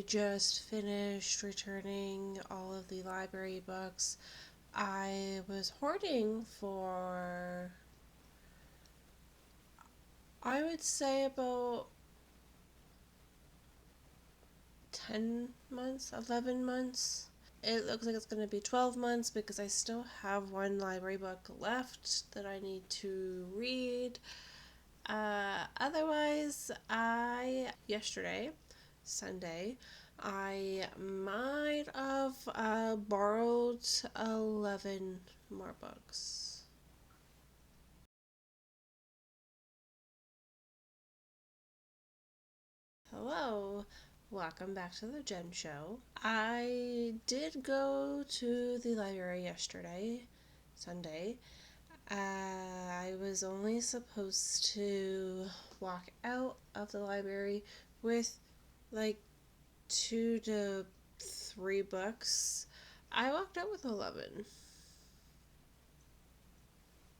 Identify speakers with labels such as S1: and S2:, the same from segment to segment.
S1: just finished returning all of the library books. I was hoarding for, I would say, about 10 months, 11 months. It looks like it's going to be 12 months because I still have one library book left that I need to read. Otherwise, yesterday, Sunday, I might have borrowed 11 more books. Hello, welcome back to the Jen Show. I did go to the library yesterday, Sunday. I was only supposed to walk out of the library with like 2 to 3 books. I walked out with 11.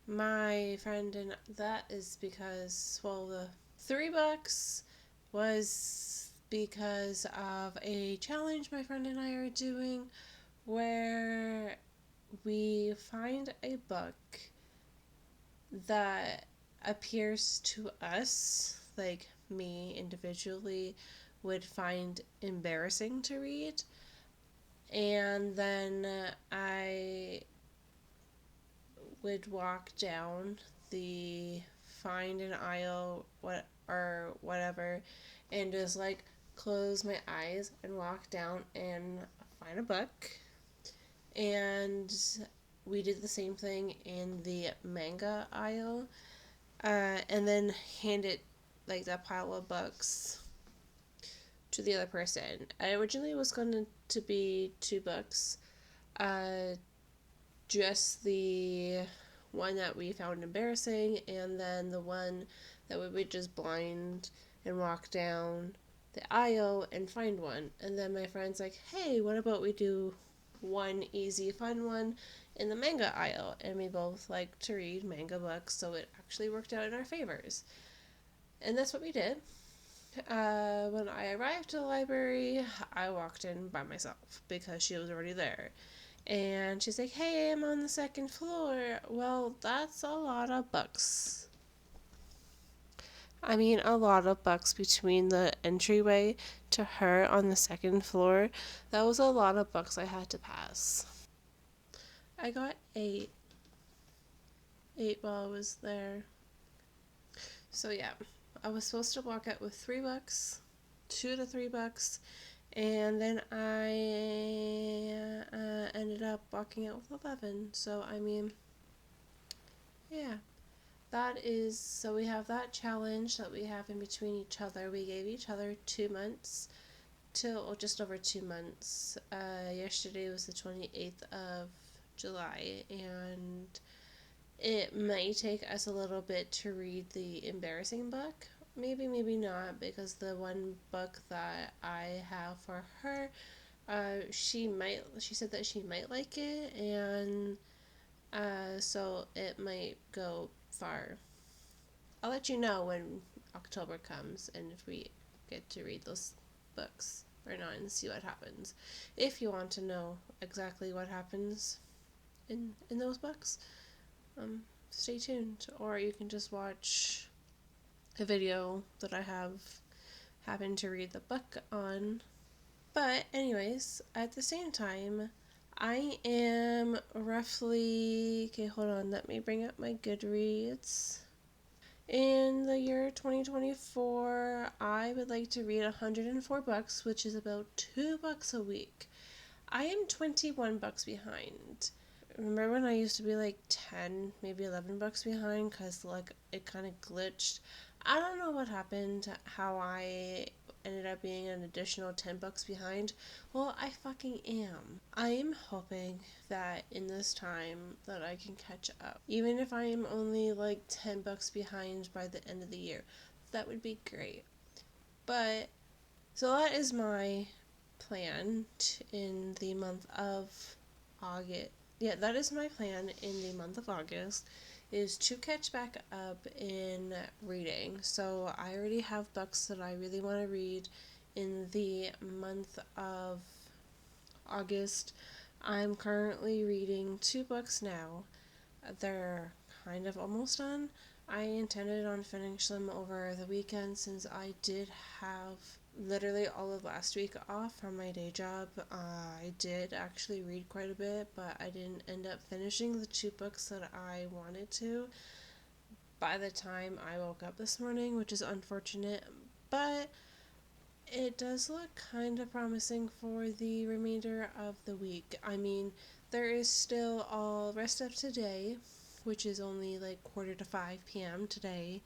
S1: My friend, and that is because, well, the 3 books was because of a challenge my friend and I are doing where we find a book that appears to us, like me individually, would find embarrassing to read. And then I would walk down the find an aisle or whatever and just like close my eyes and walk down and find a book. And we did the same thing in the manga aisle, and then hand it, like, that pile of books to the other person. I originally was going to be 2 books, uh, just the one that we found embarrassing, and then the one that we would just blind and walk down the aisle and find one. And then my friend's like, hey, what about we do one easy, fun one in the manga aisle? And we both like to read manga books, so it actually worked out in our favors. And that's what we did. When I arrived to the library, I walked in by myself because she was already there. And she's like, hey, I'm on the 2nd floor. Well, that's a lot of books. I mean, a lot of books between the entryway to her on the 2nd floor. That was a lot of books I had to pass. I got 8. 8 while I was there. So, yeah, I was supposed to walk out with 3 books, 2 to 3 books, and then I ended up walking out with 11. So, I mean, yeah. So we have that challenge that we have in between each other. We gave each other 2 months, or just over 2 months. Yesterday was the 28th of July, and it might take us a little bit to read the embarrassing book. Maybe, maybe not, because the one book that I have for her, she said that she might like it, and so it might go far. I'll let you know when October comes and if we get to read those books or not and see what happens. If you want to know exactly what happens in those books, stay tuned. Or you can just watch a video that I have happened to read the book on. But anyways, at the same time, I am roughly, okay, hold on, let me bring up my Goodreads. In the year 2024, I would like to read 104 books, which is about 2 books a week. I am 21 books behind. Remember when I used to be like 10, maybe 11 books behind because like it kind of glitched? I don't know what happened, how I ended up being an additional 10 bucks behind. Well, I fucking am. I am hoping that in this time that I can catch up. Even if I am only like 10 bucks behind by the end of the year. That would be great. But so that is my plan in the month of August. Yeah, that is my plan in the month of August, is to catch back up in reading. So I already have books that I really want to read in the month of August. I'm currently reading 2 books now. They're kind of almost done. I intended on finishing them over the weekend since I did have literally all of last week off from my day job. I did actually read quite a bit, but I didn't end up finishing the 2 books that I wanted to by the time I woke up this morning, which is unfortunate, but it does look kind of promising for the remainder of the week. I mean, there is still all rest of today, which is only like 4:45 p.m. today,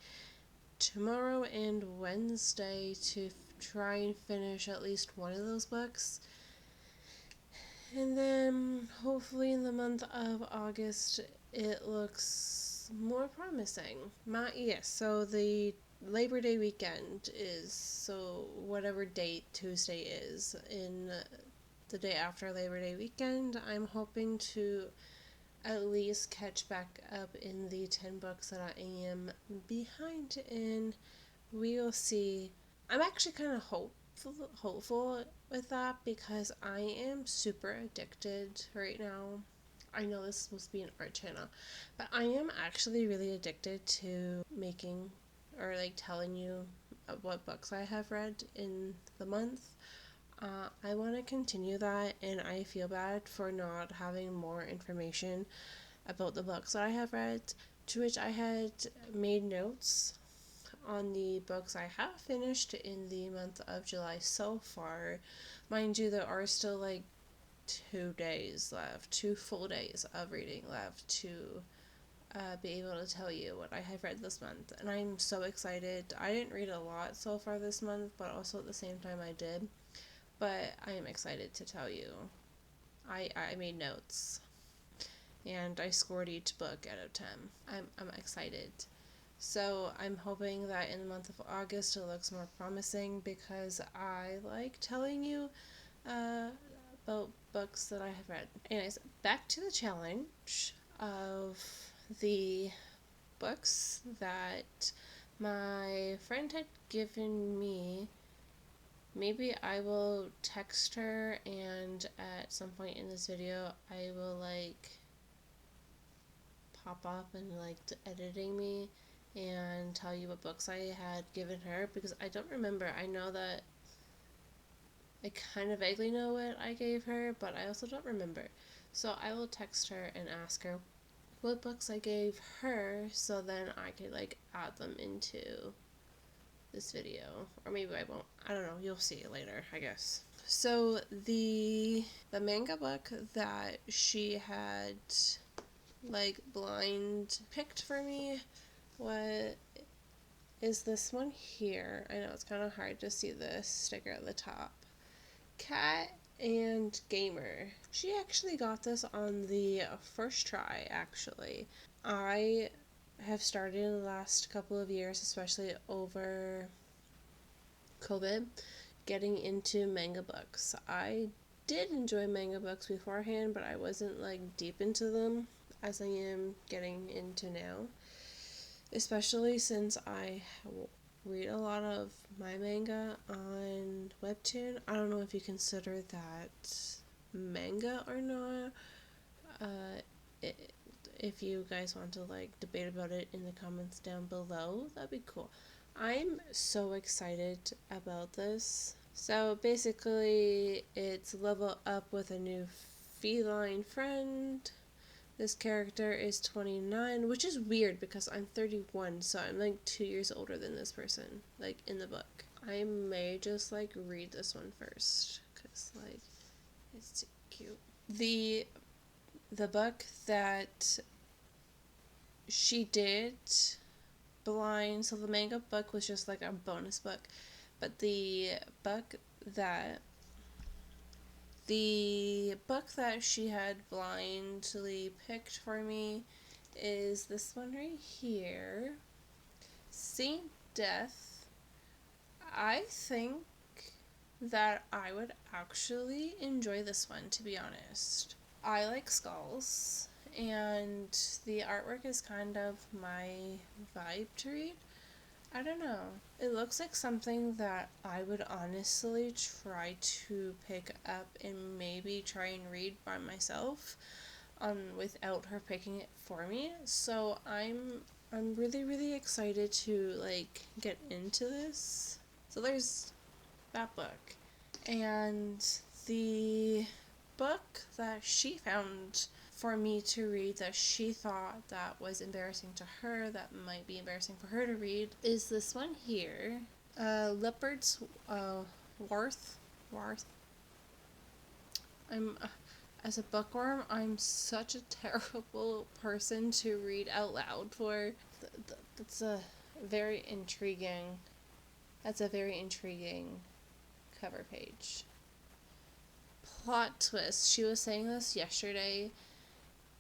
S1: tomorrow and Wednesday to try and finish at least one of those books. And then hopefully in the month of August it looks more promising. So the Labor Day weekend is, so whatever date Tuesday is in the day after Labor Day weekend, I'm hoping to at least catch back up in the 10 books that I am behind in. We'll see. I'm actually kind of hopeful with that because I am super addicted right now. I know this is supposed to be an art channel, but I am actually really addicted to making or like telling you what books I have read in the month. I want to continue that, and I feel bad for not having more information about the books that I have read, to which I had made notes on the books I have finished in the month of July so far. Mind you, there are still like 2 days left, 2 full days of reading left to be able to tell you what I have read this month. And I'm so excited. I didn't read a lot so far this month, but also at the same time I did. But I am excited to tell you. I made notes and I scored each book out of 10. I'm excited. So I'm hoping that in the month of August it looks more promising because I like telling you about books that I have read. Anyways, back to the challenge of the books that my friend had given me. Maybe I will text her, and at some point in this video I will like pop up and like editing me and tell you what books I had given her, because I don't remember. I know that I kind of vaguely know what I gave her, but I also don't remember. So I will text her and ask her what books I gave her so then I could like add them into this video. Or maybe I won't. I don't know. You'll see it later, I guess. So the manga book that she had like blind picked for me is this one here. I know it's kind of hard to see the sticker at the top. Cat and Gamer. She actually got this on the first try, actually. I have started in the last couple of years, especially over COVID, getting into manga books. I did enjoy manga books beforehand, but I wasn't like deep into them as I am getting into now. Especially since I read a lot of my manga on Webtoon. I don't know if you consider that manga or not. If you guys want to like debate about it in the comments down below, that'd be cool. I'm so excited about this. So basically, it's level up with a new feline friend. This character is 29, which is weird because I'm 31, so I'm like 2 years older than this person, like in the book. I may just like read this one first because like it's too cute. The book that she did blind, so the manga book was just like a bonus book, but the book that she had blindly picked for me is this one right here, Saint Death. I think that I would actually enjoy this one, to be honest. I like skulls, and the artwork is kind of my vibe to read. I don't know. It looks like something that I would honestly try to pick up and maybe try and read by myself, without her picking it for me. So I'm really really excited to like get into this. So there's that book. And the book that she found for me to read that she thought that was embarrassing to her, that might be embarrassing for her to read, is this one here. Leopard's Worth. Worth. I'm as a bookworm, I'm such a terrible person to read out loud for. That's a very intriguing. That's a very intriguing cover page. Plot twist. She was saying this yesterday.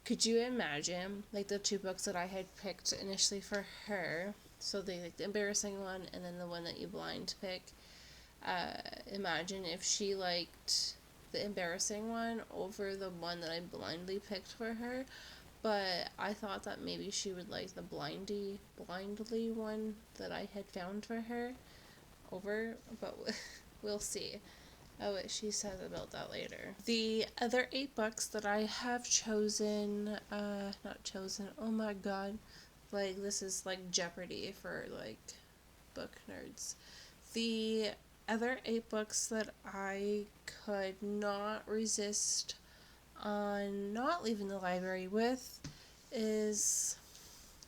S1: Could you imagine, like, the two books that I had picked initially for her? So the embarrassing one and then the one that you blind pick. Imagine if she liked the embarrassing one over the one that I blindly picked for her. But I thought that maybe she would like the blindly one that I had found for her over, but we'll see what she says about that later. The other 8 books that I have chosen, not chosen, oh my god, like this is like Jeopardy for like book nerds. The other 8 books that I could not resist on not leaving the library with is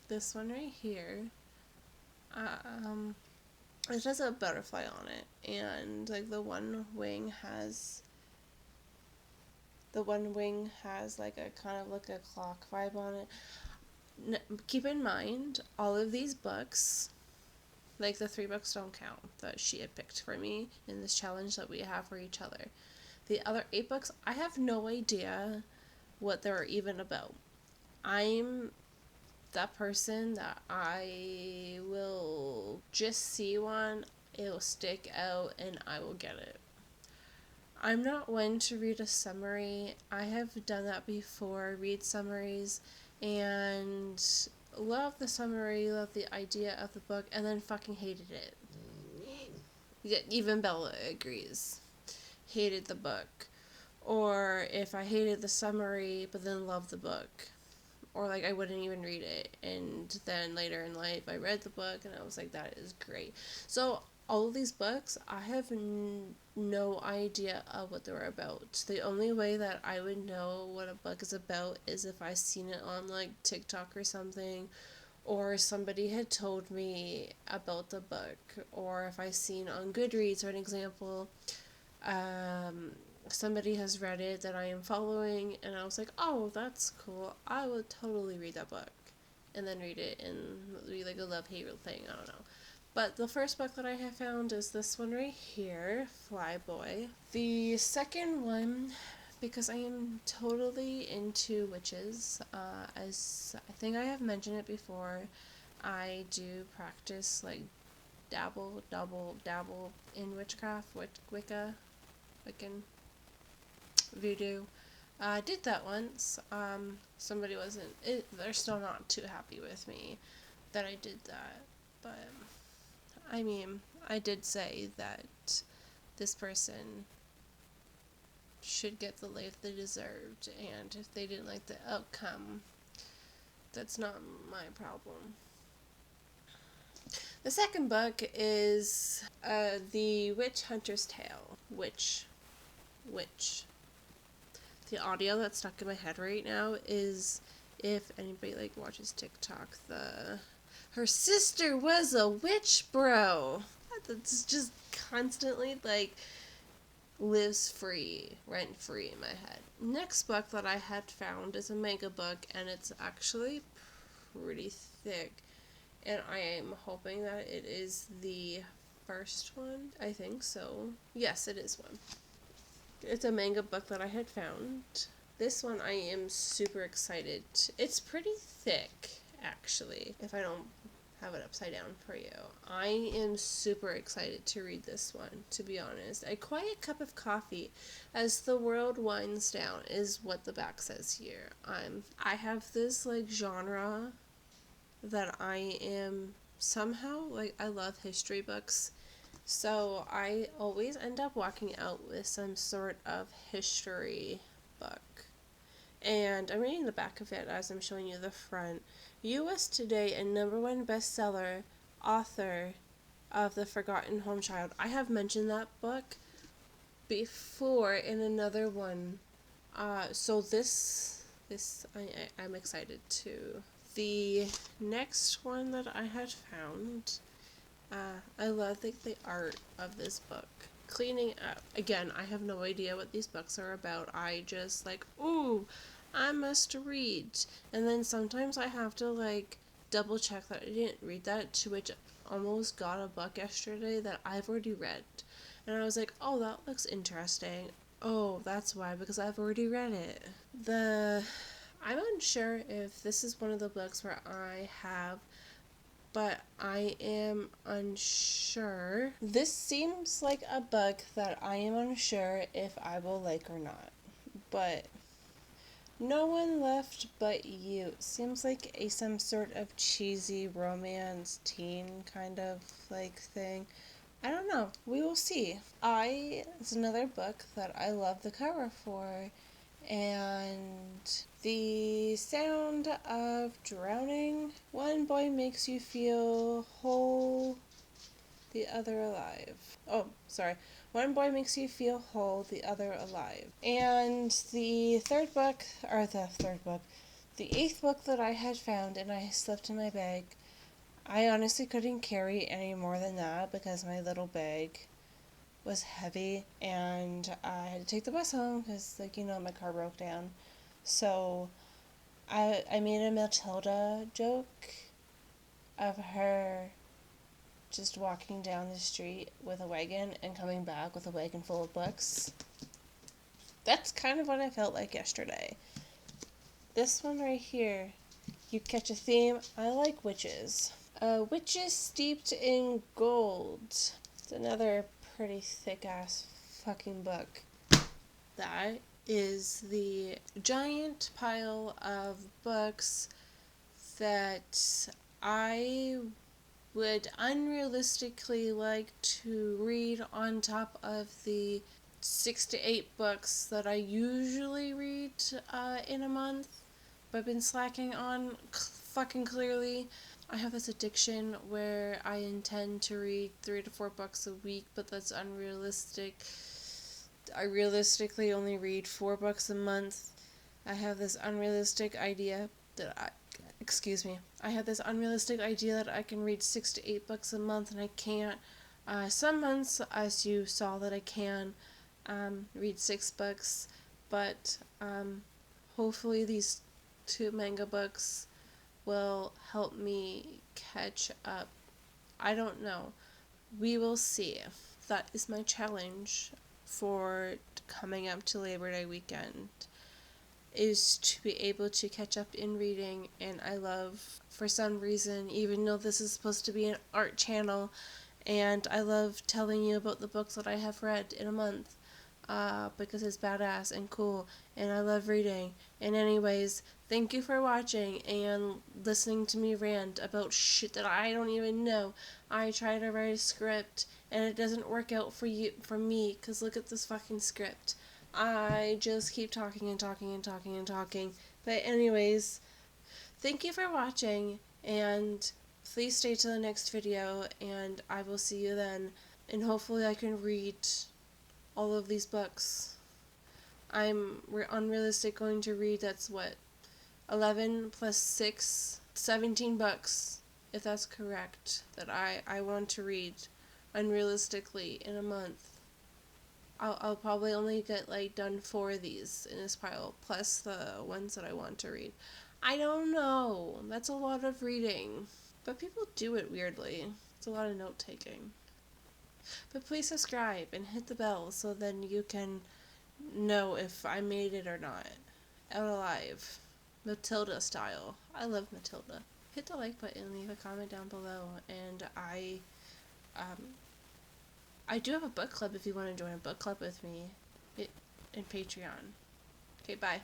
S1: this one right here. It has a butterfly on it, and like the one wing has like a kind of like a clock vibe on it. Keep in mind, all of these books, like the 3 books don't count that she had picked for me in this challenge that we have for each other. The other 8 books, I have no idea what they're even about. I'm that person that I will just see one, it'll stick out, and I will get it. I'm not one to read a summary. I have done that before, read summaries, and love the summary, love the idea of the book, and then fucking hated it. Yeah, even Bella agrees. Hated the book. Or if I hated the summary, but then loved the book. Or like I wouldn't even read it, and then later in life I read the book and I was like, that is great. So all of these books, I have no idea of what they're about. The only way that I would know what a book is about is if I seen it on like TikTok or something, or somebody had told me about the book, or if I seen on Goodreads or an example, somebody has read it that I am following, and I was like, oh, that's cool. I would totally read that book. And then read it and be like a love-hate thing. I don't know. But the first book that I have found is this one right here, Flyboy. The second one, because I am totally into witches, as I think I have mentioned it before, I do practice, like, dabble in witchcraft, Wiccan, voodoo. I did that once. Somebody they're still not too happy with me that I did that. But, I mean, I did say that this person should get the life they deserved, and if they didn't like the outcome, that's not my problem. The second book is The Witch Hunter's Tale. Witch. The audio that's stuck in my head right now is, if anybody like watches TikTok, her sister was a witch, bro. That's just constantly like lives free, rent free in my head. Next book that I had found is a manga book, and it's actually pretty thick, and I am hoping that it is the first one. I think so. Yes, it is one. It's a manga book that I had found. This one I am super excited. It's pretty thick, actually, if I don't have it upside down for you. I am super excited to read this one, to be honest. A quiet cup of coffee as the world winds down is what the back says here. I have this like genre that I am somehow, like, I love history books. So I always end up walking out with some sort of history book. And I'm reading the back of it as I'm showing you the front. U.S. Today and #1 bestseller, author of The Forgotten Home Child. I have mentioned that book before in another one. So I'm excited too. The next one that I had found, I love the art of this book. Cleaning up. Again, I have no idea what these books are about. I just like, ooh, I must read. And then sometimes I have to like double check that I didn't read that, to which I almost got a book yesterday that I've already read. And I was like, oh, that looks interesting. Oh, that's why, because I've already read it. I'm unsure if this is one of the books where I have, but I am unsure. This seems like a book that I am unsure if I will like or not. But No One Left But You seems like some sort of cheesy romance teen kind of like thing. I don't know. We will see. It's another book that I love the cover for, and The Sound of Drowning. One boy makes you feel whole, the other alive. Oh, sorry. One boy makes you feel whole, the other alive. And the eighth book that I had found and I slipped in my bag, I honestly couldn't carry any more than that because my little bag was heavy and I had to take the bus home because, like, my car broke down. So I made a Matilda joke of her just walking down the street with a wagon and coming back with a wagon full of books. That's kind of what I felt like yesterday. This one right here, you catch a theme. I like witches. Witches Steeped in Gold. It's another pretty thick ass fucking book. That is the giant pile of books that I would unrealistically like to read on top of the 6 to 8 books that I usually read in a month, but I've been slacking on fucking clearly. I have this addiction where I intend to read 3 to 4 books a week, but that's unrealistic. I realistically only read 4 books a month. I have this unrealistic idea that I have this unrealistic idea that I can read 6 to 8 books a month, and I can't. Some months, as you saw, that I can read 6 books, but hopefully these 2 manga books will help me catch up. I don't know. We will see. That is my challenge for coming up to Labor Day weekend, is to be able to catch up in reading. And I love, for some reason, even though this is supposed to be an art channel, and I love telling you about the books that I have read in a month, because it's badass and cool, and I love reading. And anyways, thank you for watching and listening to me rant about shit that I don't even know. I try to write a script, and it doesn't work out for me, because look at this fucking script. I just keep talking and talking and talking and talking. But anyways, thank you for watching, and please stay till the next video, and I will see you then. And hopefully I can read all of these books. I'm unrealistic going to read, that's what, 11 plus 6, 17 books, if that's correct, that I want to read unrealistically in a month. I'll probably only get done 4 of these in this pile, plus the ones that I want to read. I don't know. That's a lot of reading. But people do it weirdly. It's a lot of note taking. But please subscribe and hit the bell so then you can know if I made it or not. Out alive. Matilda style. I love Matilda. Hit the like button, leave a comment down below, and I do have a book club if you want to join a book club with me in Patreon. Okay, bye.